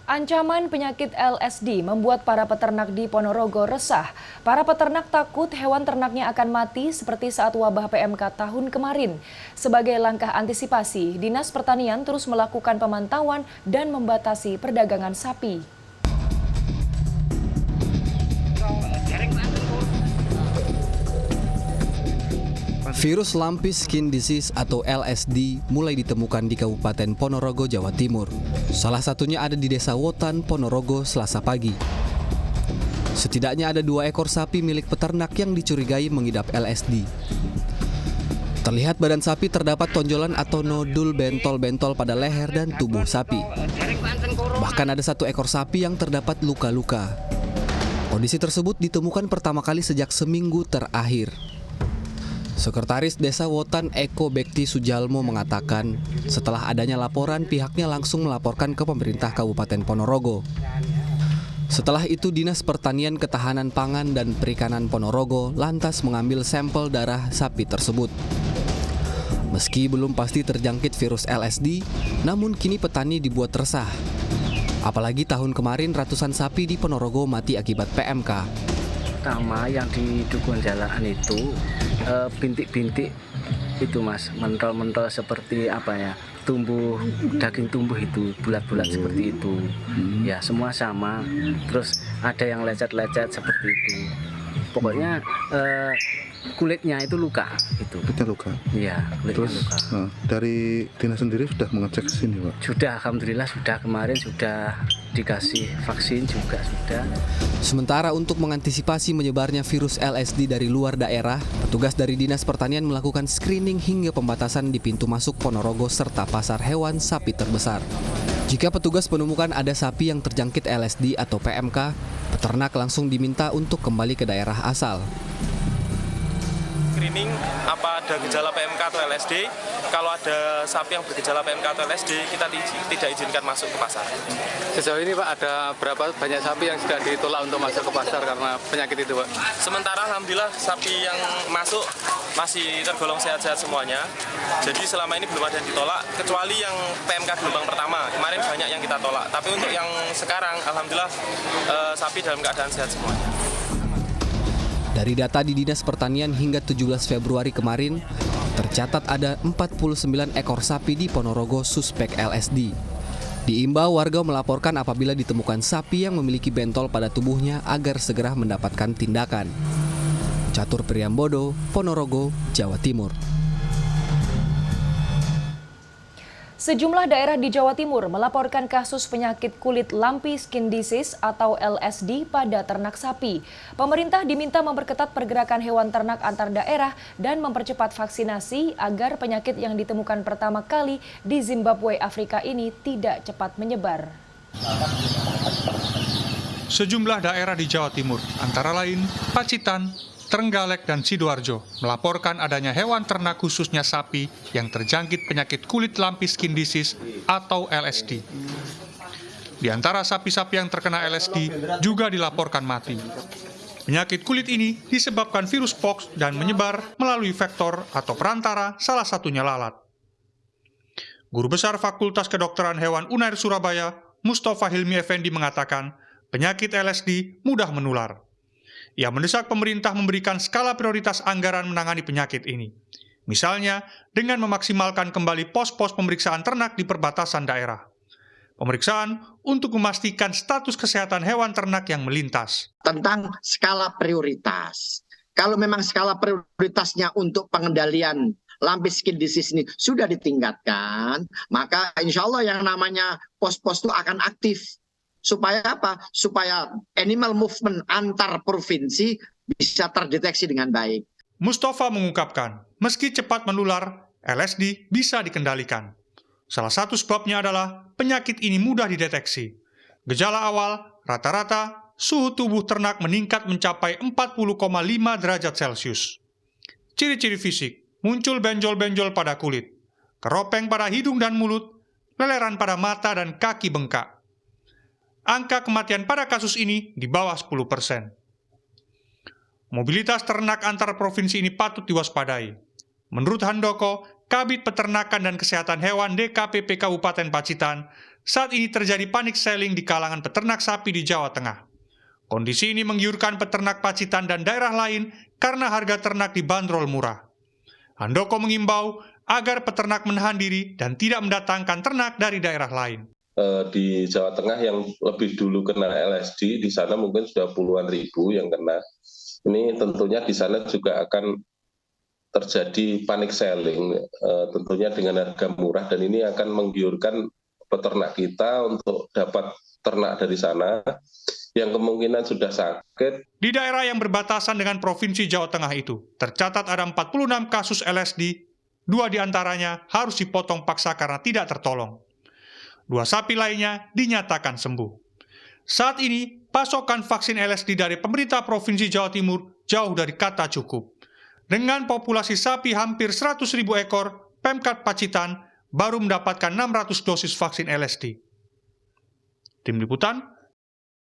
Ancaman penyakit LSD membuat para peternak di Ponorogo resah. Para peternak takut hewan ternaknya akan mati seperti saat wabah PMK tahun kemarin. Sebagai langkah antisipasi, Dinas Pertanian terus melakukan pemantauan dan membatasi perdagangan sapi. Virus Lumpy Skin Disease atau LSD mulai ditemukan di Kabupaten Ponorogo, Jawa Timur. Salah satunya ada di Desa Wotan, Ponorogo, Selasa pagi. Setidaknya ada 2 ekor sapi milik peternak yang dicurigai mengidap LSD. Terlihat badan sapi terdapat tonjolan atau nodul bentol-bentol pada leher dan tubuh sapi. Bahkan ada 1 ekor sapi yang terdapat luka-luka. Kondisi tersebut ditemukan pertama kali sejak seminggu terakhir. Sekretaris Desa Wotan Eko Bekti Sujalmo mengatakan, setelah adanya laporan pihaknya langsung melaporkan ke pemerintah Kabupaten Ponorogo. Setelah itu Dinas Pertanian Ketahanan Pangan dan Perikanan Ponorogo lantas mengambil sampel darah sapi tersebut. Meski belum pasti terjangkit virus LSD, namun kini petani dibuat resah. Apalagi tahun kemarin ratusan sapi di Ponorogo mati akibat PMK. Pertama yang di Dukun Jalaan itu bintik-bintik itu mas, mentol-mentol seperti apa ya, daging tumbuh itu bulat-bulat seperti itu. Ya semua sama, terus ada yang lecet-lecet seperti itu. Pokoknya kulitnya itu luka itu. Kulitnya luka? Iya, kulitnya luka. Dari dinas sendiri sudah mengecek sini Pak? Sudah, alhamdulillah sudah, kemarin sudah dikasih vaksin juga sudah. Sementara untuk mengantisipasi menyebarnya virus LSD dari luar daerah, petugas dari Dinas Pertanian melakukan screening hingga pembatasan di pintu masuk Ponorogo serta pasar hewan sapi terbesar. Jika petugas menemukan ada sapi yang terjangkit LSD atau PMK, peternak langsung diminta untuk kembali ke daerah asal. Screening apa ada gejala PMK atau LSD. Kalau ada sapi yang bergejala PMK atau LSD, kita tidak izinkan masuk ke pasar. Sejauh ini Pak, ada berapa banyak sapi yang sudah ditolak untuk masuk ke pasar karena penyakit itu Pak? Sementara alhamdulillah sapi yang masuk masih tergolong sehat-sehat semuanya. Jadi selama ini belum ada yang ditolak, kecuali yang PMK gelombang pertama. Kemarin banyak yang kita tolak, tapi untuk yang sekarang alhamdulillah sapi dalam keadaan sehat semuanya. Dari data di Dinas Pertanian hingga 17 Februari kemarin, tercatat ada 49 ekor sapi di Ponorogo suspek LSD. Diimbau warga melaporkan apabila ditemukan sapi yang memiliki bentol pada tubuhnya agar segera mendapatkan tindakan. Catur Priambodo, Ponorogo, Jawa Timur. Sejumlah daerah di Jawa Timur melaporkan kasus penyakit kulit Lumpy Skin Disease atau LSD pada ternak sapi. Pemerintah diminta memperketat pergerakan hewan ternak antar daerah dan mempercepat vaksinasi agar penyakit yang ditemukan pertama kali di Zimbabwe, Afrika ini tidak cepat menyebar. Sejumlah daerah di Jawa Timur, antara lain Pacitan, Trenggalek, dan Sidoarjo, melaporkan adanya hewan ternak khususnya sapi yang terjangkit penyakit kulit Lumpy Skin Disease atau LSD. Di antara sapi-sapi yang terkena LSD juga dilaporkan mati. Penyakit kulit ini disebabkan virus pox dan menyebar melalui vektor atau perantara, salah satunya lalat. Guru Besar Fakultas Kedokteran Hewan UNAIR Surabaya, Mustafa Hilmi Effendi mengatakan, penyakit LSD mudah menular. Ia mendesak pemerintah memberikan skala prioritas anggaran menangani penyakit ini. Misalnya, dengan memaksimalkan kembali pos-pos pemeriksaan ternak di perbatasan daerah. Pemeriksaan untuk memastikan status kesehatan hewan ternak yang melintas. Tentang skala prioritas. Kalau memang skala prioritasnya untuk pengendalian Lumpy Skin Disease ini sudah ditingkatkan, maka insya Allah yang namanya pos-pos itu akan aktif. Supaya apa? Supaya animal movement antar provinsi bisa terdeteksi dengan baik. Mustafa mengungkapkan, meski cepat menular, LSD bisa dikendalikan. Salah satu sebabnya adalah penyakit ini mudah dideteksi. Gejala awal, rata-rata, suhu tubuh ternak meningkat mencapai 40,5 derajat Celcius. Ciri-ciri fisik, muncul benjol-benjol pada kulit, keropeng pada hidung dan mulut, leleran pada mata dan kaki bengkak. Angka kematian pada kasus ini di bawah 10%. Mobilitas ternak antar provinsi ini patut diwaspadai. Menurut Handoko, Kabid Peternakan dan Kesehatan Hewan DKPP Kabupaten Pacitan, saat ini terjadi panik selling di kalangan peternak sapi di Jawa Tengah. Kondisi ini menggiurkan peternak Pacitan dan daerah lain karena harga ternak dibanderol murah. Handoko mengimbau agar peternak menahan diri dan tidak mendatangkan ternak dari daerah lain. Di Jawa Tengah yang lebih dulu kena LSD, di sana mungkin sudah puluhan ribu yang kena. Ini tentunya di sana juga akan terjadi panic selling, tentunya dengan harga murah, dan ini akan menggiurkan peternak kita untuk dapat ternak dari sana yang kemungkinan sudah sakit. Di daerah yang berbatasan dengan Provinsi Jawa Tengah itu, tercatat ada 46 kasus LSD, 2 diantaranya harus dipotong paksa karena tidak tertolong. 2 sapi lainnya dinyatakan sembuh. Saat ini, pasokan vaksin LSD dari pemerintah Provinsi Jawa Timur jauh dari kata cukup. Dengan populasi sapi hampir 100.000 ekor, Pemkab Pacitan baru mendapatkan 600 dosis vaksin LSD. Tim Liputan,